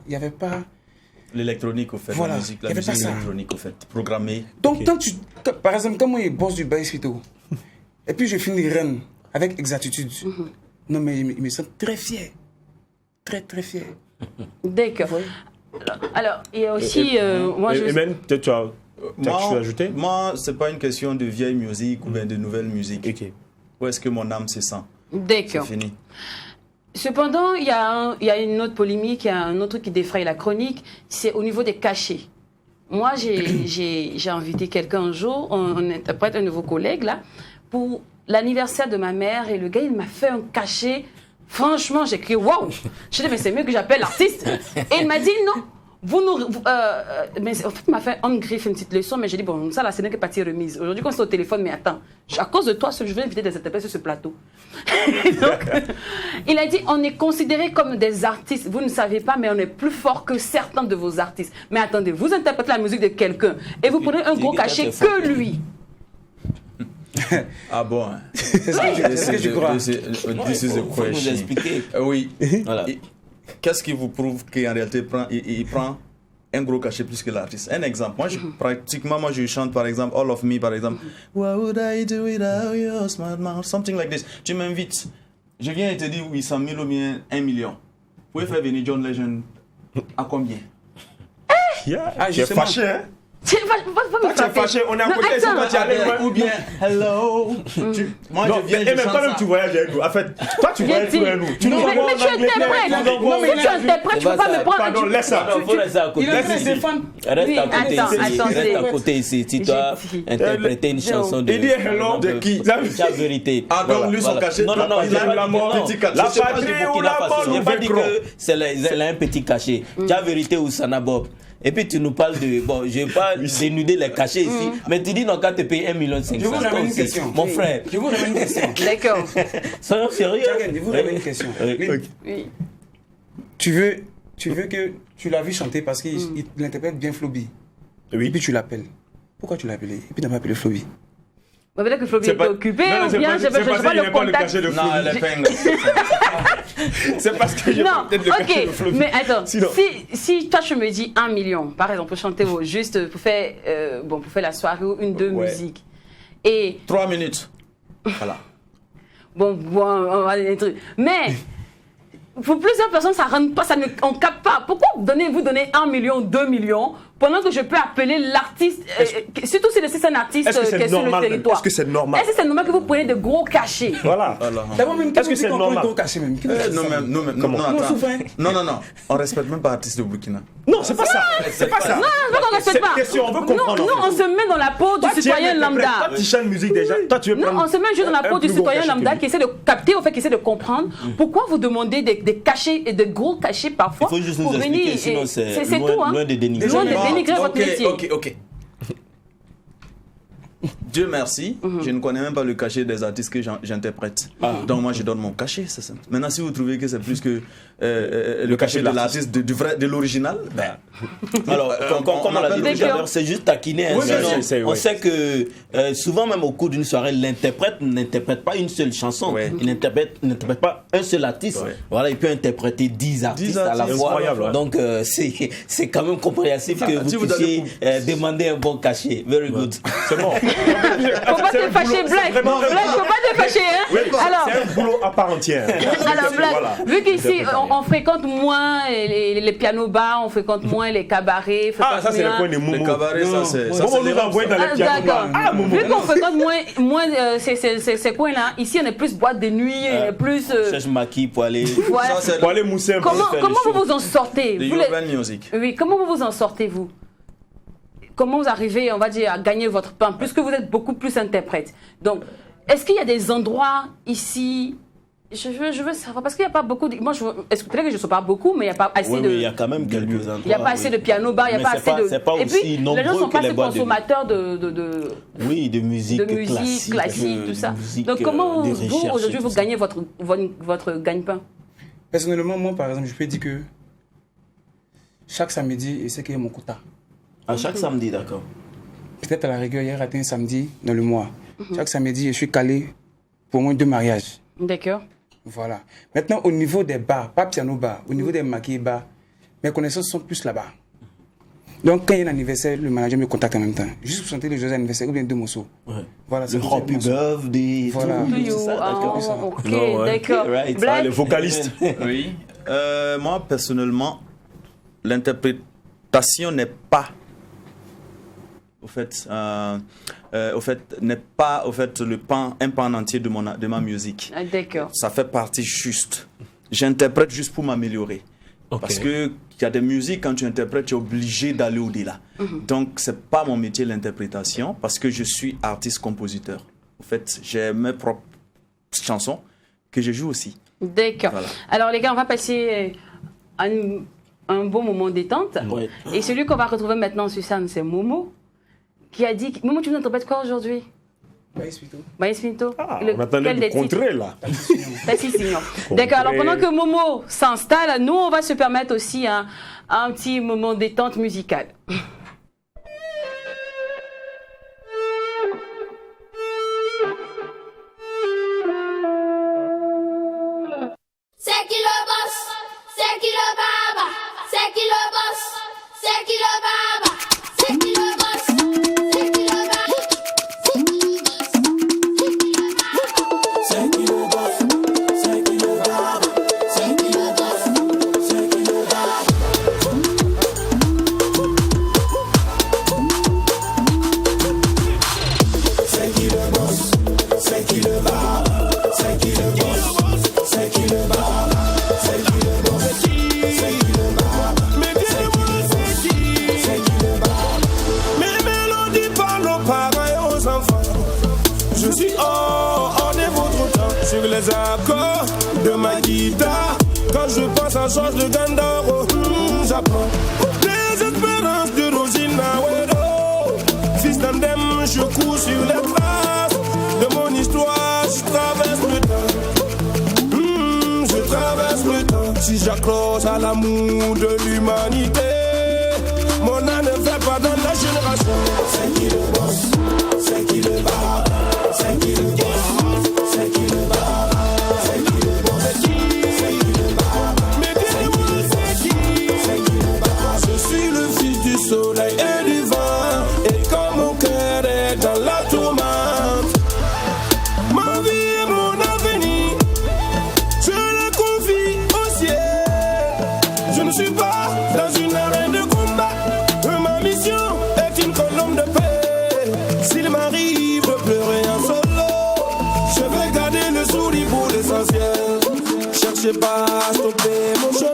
L'électronique, au fait. Voilà. La musique électronique, au fait. Programmée. Donc, par exemple, quand moi, je bosse du Bass Pito, et puis je finis Rennes avec exactitude, non, mais il me sent très fier. Très, très fier. D'accord. Alors, il y a aussi... même, peut-être tu as ajouté? Moi, ce n'est pas une question de vieille musique ou bien de nouvelle musique. Okay. Où est-ce que mon âme se sent? D'accord. C'est fini. Cependant, il y a une autre polémique, il y a un autre truc qui défraye la chronique, c'est au niveau des cachets. Moi, j'ai invité quelqu'un un jour, on interprète un nouveau collègue là, pour l'anniversaire de ma mère, et le gars, il m'a fait un cachet. Franchement, j'ai crié waouh! Je dit, mais c'est mieux que j'appelle l'artiste. Et il m'a dit non. Mais en fait, il m'a fait on griffe une petite leçon, mais j'ai dit, bon, ça là, c'est n'est que partie remise. Aujourd'hui, quand c'est au téléphone, mais attends, à cause de toi, je vais inviter des interprètes sur ce plateau. Donc, il a dit, on est considérés comme des artistes. Vous ne savez pas, mais on est plus fort que certains de vos artistes. Mais attendez, vous interprétez la musique de quelqu'un et vous prenez un gros cachet que lui. Ah bon? Est-ce que tu crois? This is a question. Oui. Voilà. Qu'est-ce qui vous prouve qu'en réalité, il prend un gros cachet plus que l'artiste? Un exemple. Moi, je chante par exemple All of Me, par exemple. What would I do without your smart mouth? Something like this. Tu m'invites. Je viens et te dis 800 000 ou bien 1 million. Vous pouvez faire venir John Legend à combien? Tu es fâché, hein? Tu es fâché, on est à côté, c'est toi qui allais loin. Ou bien, hello. Moi, je viens, et même toi-même, tu voyages avec nous. En fait, toi, tu voyages avec nous. Tu nous mais tu interprètes. Si tu interprètes, tu ne peux pas me prendre. Pardon, laisse ça. Il faut rester à côté. Reste à côté ici. Si tu as interprété une chanson de... Il dit hello de qui? La vérité. Ah, donc lui, son cachet. Non, il a la mort. La patrie ou la mort. Je n'ai pas dit que c'est un petit cachet. Tu as vérité ou Sanabob. Et puis tu nous parles de... Bon, je ne vais pas dénuder les cachets ici, mais tu dis non, quand tu payes 1,5 million. Je vous ramène une question. Mon frère. Je vous ramène une question. D'accord. Soyons sérieux. Je vous ramène une question. Oui. Tu veux que... Tu l'as vu chanter parce qu'il interprète bien Flobi. Oui. Et puis tu l'appelles. Pourquoi tu l'as appelé? Et puis tu n'as pas appelé Flobi. Peut-être que Flobi était occupé ou bien je ne sais pas le contact. Non, elle est peine. C'est parce que je non, peut-être le cachet de Flobi. Mais attends, si toi tu me dis 1 million, par exemple, pour chanter juste pour faire la soirée ou deux musiques. Et 3 minutes. Voilà. Bon, on va des trucs. Mais pour plusieurs personnes, ça rentre pas, on capte pas. Pourquoi vous donnez 1 million, 2 millions pendant que je peux appeler l'artiste, surtout si c'est un artiste qui est sur le territoire. Est-ce que c'est normal? Est-ce que c'est normal que vous preniez de gros cachets? Voilà. D'abord, même Est-ce que c'est normal? gros cachet même. Non, on respecte même pas l'artiste de Burkina. Non, c'est pas ça. C'est pas ça. Non, on ne respecte pas. Question, on veut comprendre. Nous, on se met dans la peau du citoyen lambda. Toi, tu chantes musique déjà. Toi, tu veux Non, on se met juste dans la peau du citoyen lambda qui essaie de capter, au fait, qui essaie de comprendre pourquoi vous demandez des cachets et de gros cachets parfois. Il faut juste pour nous expliquer, venir. sinon c'est tout, hein. loin de dénigrer. Loin de dénigrer votre métier. Ok. Dieu merci, je ne connais même pas le cachet des artistes que j'interprète. Donc moi je donne mon cachet, c'est ça. Maintenant si vous trouvez que c'est plus que le cachet de l'artiste de l'original, alors comme on l'a dit tout à l'heure, c'est juste taquiner. On sait que souvent même au cours d'une soirée, l'interprète n'interprète pas une seule chanson, il n'interprète pas un seul artiste. Voilà, il peut interpréter 10 artistes à la fois. Donc c'est quand même compréhensif que vous puissiez demander un bon cachet. Very good. C'est bon. Faut pas te fâcher, Black. Black, faut pas te fâcher, hein. Alors, c'est un boulot à part entière. Alors, Black, vu qu'ici, on fréquente moins les pianos bars, on fréquente moins les cabarets. Ah, ça, c'est le point des moumous. Les cabarets, ça, c'est. On nous envoie dans les pianos bars. Ah, vu qu'on fréquente moins ces coins-là, ici, on est plus boîte de nuit, on est plus. Cherche maquis pour aller. Pour aller mousser un peu. Comment vous vous en sortez? Les urban music. Oui, comment vous vous en sortez, vous? Comment vous arrivez, on va dire, à gagner votre pain, puisque vous êtes beaucoup plus interprète. Donc, est-ce qu'il y a des endroits ici? Je veux savoir, parce qu'il n'y a pas beaucoup de... Moi, est-ce que peut-être que je ne sais pas beaucoup, mais il n'y a pas assez de... Oui, il y a quand même quelques endroits. Il n'y a pas assez de piano bar, il n'y a pas assez de... C'est pas Et puis, aussi les gens ne sont pas assez boîtes consommateurs Oui, de musique classique, tout ça. Donc, comment vous, aujourd'hui, vous gagnez votre gagne-pain? Personnellement, moi, par exemple, je peux dire que chaque samedi, c'est qu'il y a mon quota. À chaque samedi, d'accord. Peut-être à la rigueur, il y a raté un samedi dans le mois. Chaque samedi, je suis calé pour au moins 2 mariages. D'accord. Voilà. Maintenant, au niveau des bars, pas piano bar, au niveau des maquillés bars, mes connaissances sont plus là-bas. Donc, quand il y a un anniversaire, le manager me contacte en même temps. Juste pour chanter le joyeux anniversaire ou bien 2 morceaux. Ouais. Voilà, le happy birthday. Voilà. Ok, d'accord. Les vocalistes. Oui. Moi, personnellement, l'interprétation n'est pas n'est pas un pan entier de ma musique. D'accord. Ça fait partie juste. J'interprète juste pour m'améliorer. Okay. Parce que il y a des musiques, quand tu interprètes, tu es obligé d'aller au-delà. Donc, c'est pas mon métier l'interprétation, parce que je suis artiste-compositeur. En fait, j'ai mes propres chansons que je joue aussi. D'accord. Voilà. Alors, les gars, on va passer un bon moment détente. Ouais. Et celui qu'on va retrouver maintenant sur scène, c'est Momo, qui a dit... Momo, tu nous interprètes quoi aujourd'hui? Baïs Pinto. On attendait le contraire, là. D'accord, alors pendant que Momo s'installe, nous, on va se permettre aussi un petit moment détente musicale. C'est qui le boss? C'est qui le baba? C'est qui le boss? C'est qui le baba? C'est qui le boss? C'est qui le baba? C'est qui le boss? C'est qui le baba? C'est qui le boss? C'est qui le baba? C'est qui le boss? C'est qui le baba? C'est qui le boss? C'est qui le baba? C'est qui le boss? C'est qui le baba? Mais dis-moi c'est qui le baba? Mes mélodies parlent aux parents et aux enfants. Je suis hors de votre temps. Sur les accords de ma guitare, quand je pense à change de Gandaro, j'apprends les espérances de Rosina Wedo. Fils d'Andem, je cours sur les traces de mon histoire. Je traverse le temps, je traverse le temps. Si j'accroche à l'amour de l'humanité, mon âme ne fait pas dans la génération. C'est qui le boss? C'est qui le bar? C'est qui le boss? C'est qui le bar? C'est qui le boss? C'est qui le bar? Mais dis-moi c'est qui? C'est qui le bar? Je suis le fils du soleil et du vent, et quand mon cœur est dans la tourmente, ma vie et mon avenir, je le confie au ciel. Je ne suis pas dans une arène de combat, ma mission j'ai pas stoppé mon chemin.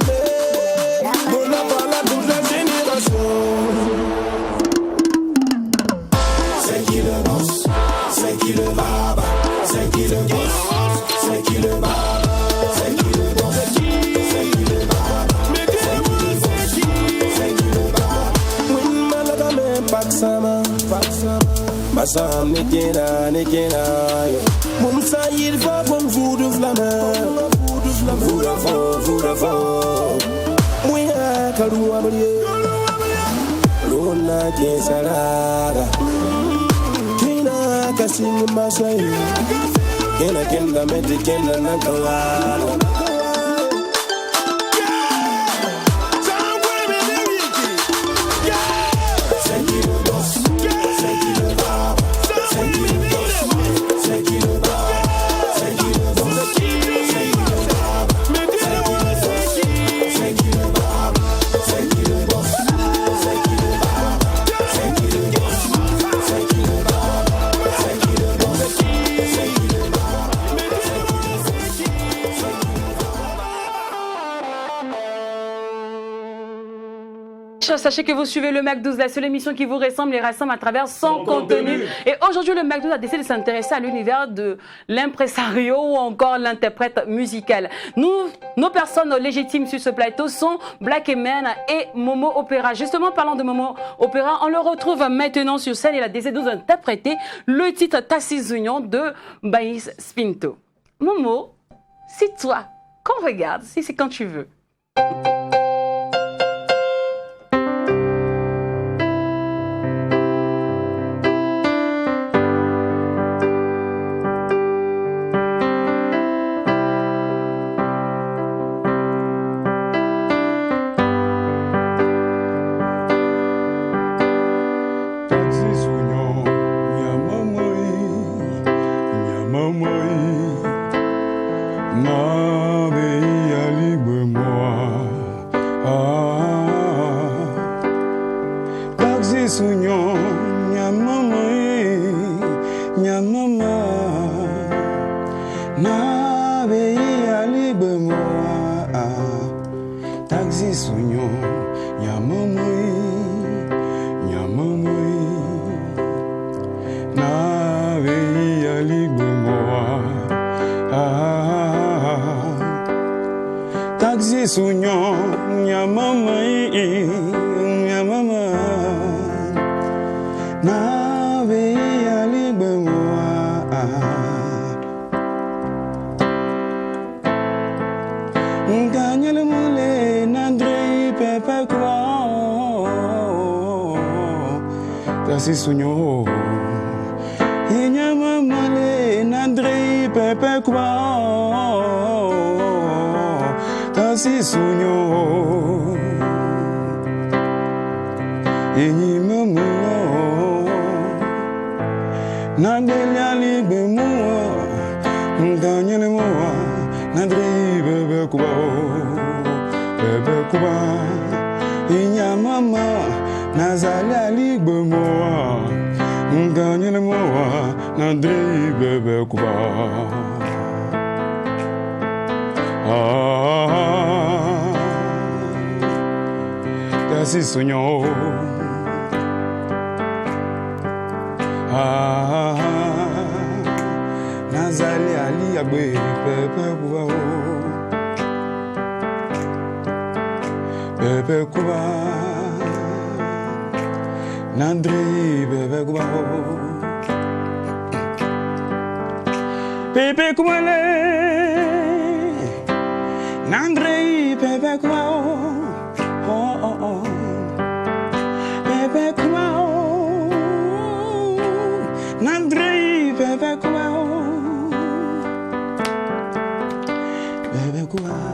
Mon enfant là toute la génération. C'est qui le boss? C'est qui le baba? C'est qui le boss? C'est qui le baba? C'est qui le boss? C'est qui le baba? Mais dis-moi c'est qui? C'est qui le baba? Oui, malaga me paksama. Masam nekena yo. Mon saïd va comme vous de flamme. Vous d'avant. Mouya kalou abrié. Rona kien salada. Kina kasing masai. Kena kenda meti kenda nakawala. Sachez que vous suivez le Mac 12, la seule émission qui vous ressemble et rassemble à travers son contenu. Et aujourd'hui, le Mac 12 a décidé de s'intéresser à l'univers de l'impresario ou encore l'interprète musical. Nos personnes légitimes sur ce plateau sont Black Man et Momo Opera. Justement, parlant de Momo Opera, on le retrouve maintenant sur scène. Il a décidé d'interpréter le titre Tassis Union de Baïs Spinto. Momo, c'est toi qu'on regarde, si c'est quand tu veux. Sonho Inha mamale nandrei pepe kwa Tasi sonho Inhi mamu Nandelia libe mua Mdanyele mua Nandrei pepe kwa Inha mama Nazalia libe moa, Mdanyele moa, Nandri bebe kuba. Tasi sonho. Nazalia libe bebe kuba. Bebe kuba. Nandri bebe kubao Bebe kumale Nandri bebe kubao Oh oh oh Bebe kubao Nandri bebe kubao Bebe kubao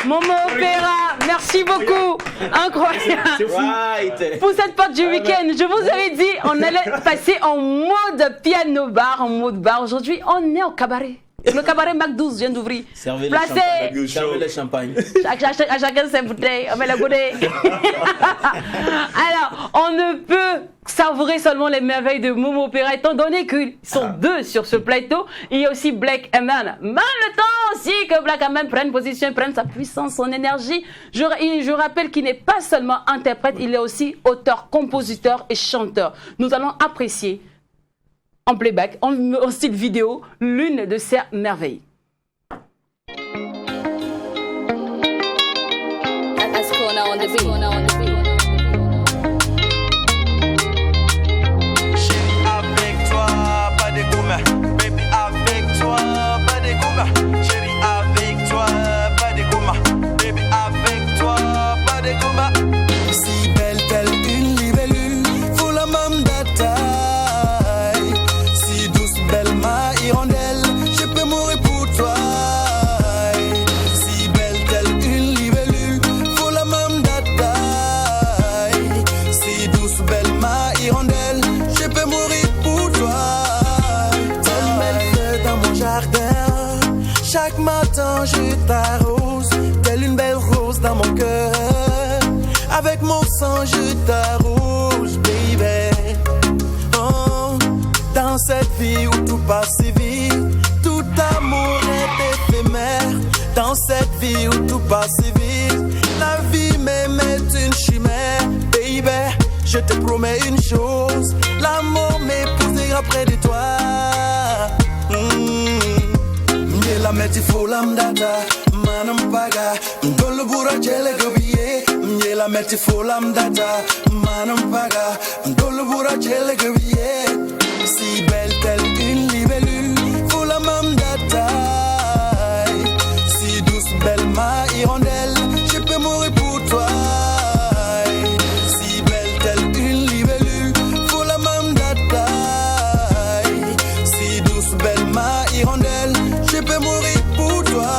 Momo Opera, merci beaucoup. Incroyable. Right. Pour cette porte du week-end, je vous avais dit, on allait passer en mode piano bar, en mode bar. Aujourd'hui, on est au cabaret. Le cabaret Mac 12 vient d'ouvrir. Servez le champagne. À chacun sa bouteille. On met la bouteille. Alors, on ne peut savourer seulement les merveilles de Momo Opéra, étant donné qu'ils sont deux sur ce plateau. Il y a aussi Black Aman. Le temps aussi que Black Aman prenne position, prenne sa puissance, son énergie. Je rappelle qu'il n'est pas seulement interprète, il est aussi auteur, compositeur et chanteur. Nous allons apprécier en playback, en style vidéo, l'une de ces merveilles. Avec toi, pas de goût, baby, avec toi, pas de goût, chérie, avec toi, pas de goût, baby, avec toi, pas de goût. Si belle telle une libellule, faut la même bataille. Si douce belle ma hirondelle, je peux mourir pour toi. Si belle telle une libellule, faut la même bataille. Si douce belle ma hirondelle, je peux mourir pour toi. Telle belle fleur dans mon jardin, chaque matin je t'arrose. Telle une belle rose dans mon cœur, avec mon sang je t'arrose, baby. Oh, dans cette vie où tout passe si vite, tout amour est éphémère. Dans cette vie où tout passe si vite, la vie même est une chimère, baby. Je te promets une chose, l'amour m'épousera près de toi. La metti fulam data, manam paga, ndolo bura chele gabiye. La metti fulam data, manam paga, ndolo bura chele gabiye. Si belle telle une libellule, fulam data. Si douce belle ma hirondelle, je peux mourir pour toi. Si belle telle une libellule, fulam data. Si douce belle ma hirondelle, je peux mourir pour toi.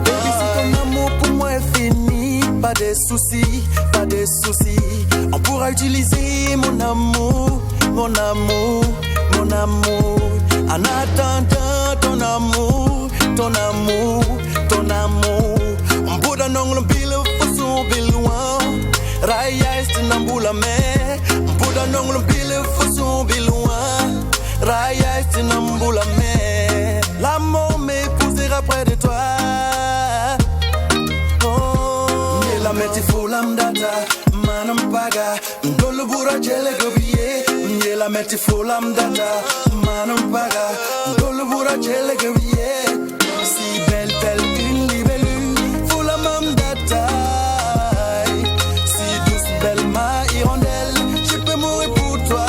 Baby, si ton amour pour moi est fini, pas de soucis, pas de soucis. On pourra utiliser mon amour, mon amour, mon amour. En attendant ton amour, ton amour, ton amour. On pourra non le bille façon bilouan. Raya est un amboula mais. On pourra non le bille façon bilouan. Raya est un amboula mais. L'amour m'épousera près de toi. Oh, la metti fulam data, manam paga, ndolo bura chele gabiye. La metti fulam data, manam paga, ndolo bura chele gabiye. Si belle telle une libellule, fulam data. Si douce belle ma hirondelle, je peux mourir pour toi.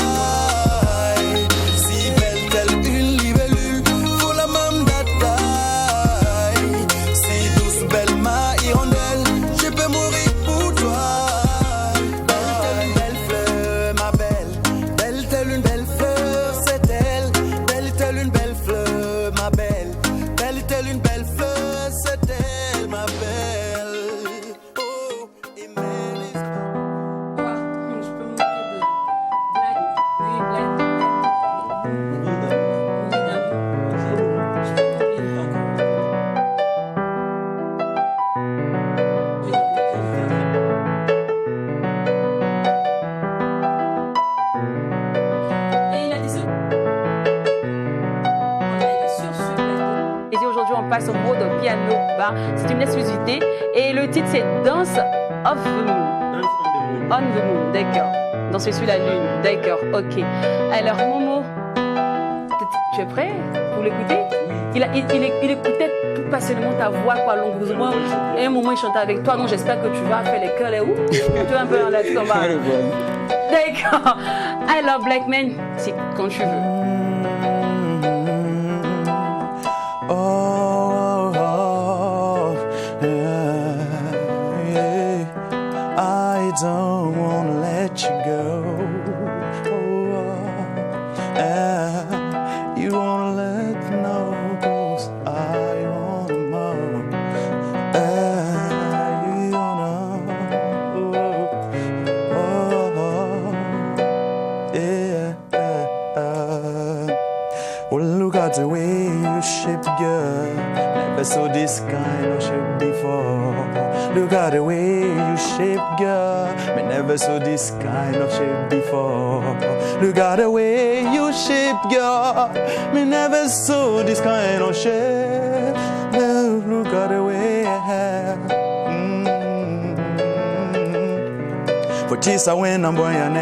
Si belle telle une libellule, fulam data. Si douce belle ma hirondelle, je peux mourir pour toi. Belle fleur, ma belle, belle telle une belle fleur, c'est elle. Belle telle une belle fleur, ma belle, belle telle une belle fleur, c'est elle, ma belle. Oh, et Et aujourd'hui, on passe au mode piano bar. C'est une exclusivité. Et le titre, c'est Dance of the Moon. On the Moon, d'accord. Danser sur la lune, d'accord, ok. Alors, Momo, tu es prêt pour l'écouter? Il écoutait tout passionnément ta voix, quoi, longuement. Et un moment, il chantait avec toi. Donc, j'espère que tu vas faire les cœurs, les ouh. Tu vas un peu dans la tête en bas. D'accord. Alors, Blackman, c'est quand tu veux. I don't wanna let you go. You wanna let me know, 'cause I wanna more. You wanna, well, look at the way you shape, girl. Never saw this kind of shape before. Look at the way you shape, girl. Me never saw this kind of shape before. Look at the way you shape, girl. Me never saw this kind of shape. Look at the way I have. For chisa when I'm boy and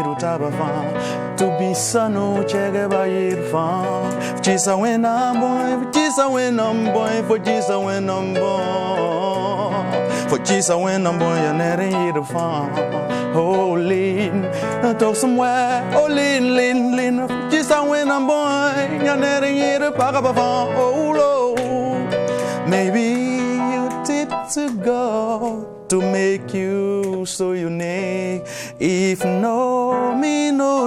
rutaba fan. To be sano chege ba yirfan. For chisa when I'm boy, for chisa when I'm boy, for chisa when I'm boy. For chisa when I'm boy and rutaba. Oh lean, talk somewhere. Oh lean. For chisa when I'm boy, and rutaba. Oh Lord, maybe you did to go to make you so unique. If no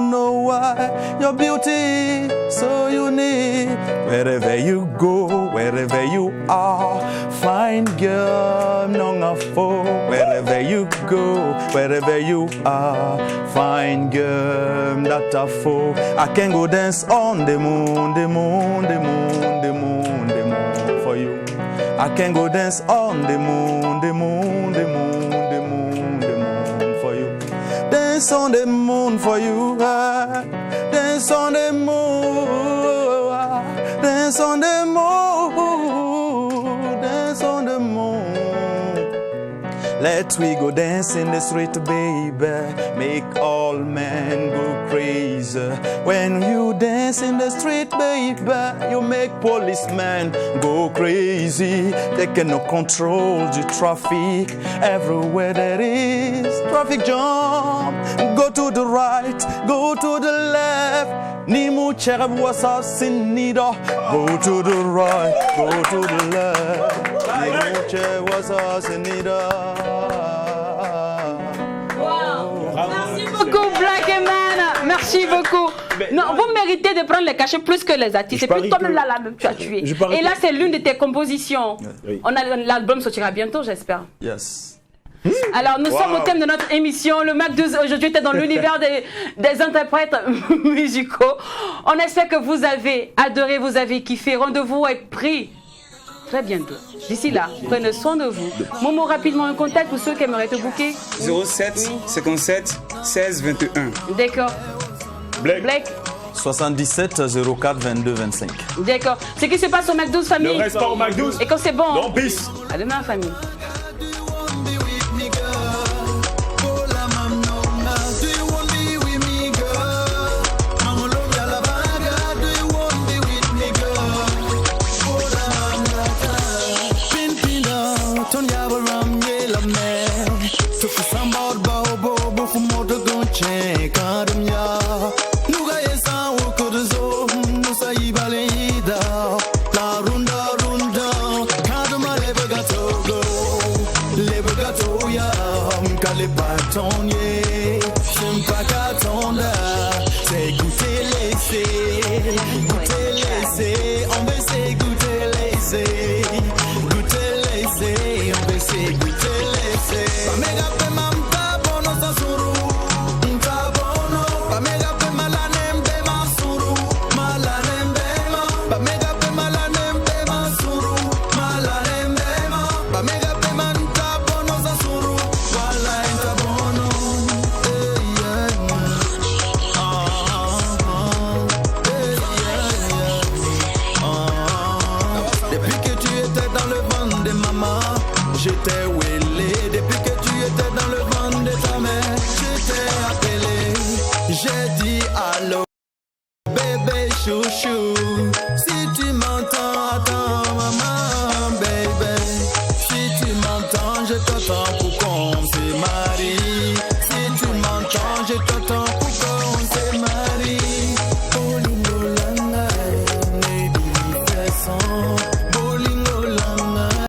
know why your beauty so unique. Wherever you go, wherever you are, find girl nong a foe. Wherever you go, wherever you are, find girl that a foe. I can go dance on the moon for you. I can go dance on the moon for you. Dance on the moon for you. Dance on the moon. Dance on the moon. Dance on the moon. Let we go dance in the street, baby. Make all men go crazy. When you dance in the street, baby, you make policemen go crazy. They cannot control the traffic. Everywhere there is traffic jam. Go to the right, go to the left. Nimu cherab wasa sinida. Go to the right, go to the left. Nimu cherab wasa sinida. Merci beaucoup, Black Man. Merci beaucoup. Non, vous méritez de prendre les cachets plus que les artistes. Et puis toi-même là, tu as tué. Et là, c'est l'une de tes compositions. Oui. L'album sortira bientôt, j'espère. Yes. Alors, nous sommes au thème de notre émission. Le Mac 12 aujourd'hui était dans l'univers des interprètes musicaux. On espère que vous avez adoré, vous avez kiffé. Rendez-vous est pris très bientôt. D'ici là, prenez soin de vous. Momo, rapidement un contact pour ceux qui aimeraient te booker. 07 57 16 21. D'accord. Black 77 04 22 25. D'accord. Ce qui se passe au Mac 12, famille. Ne reste pas au Mac 12. Et quand c'est bon. Non, bis. À demain, famille. J'étais wellé depuis que tu étais dans le ventre de ta mère. Je t'ai appelé, j'ai dit allô, bébé chouchou.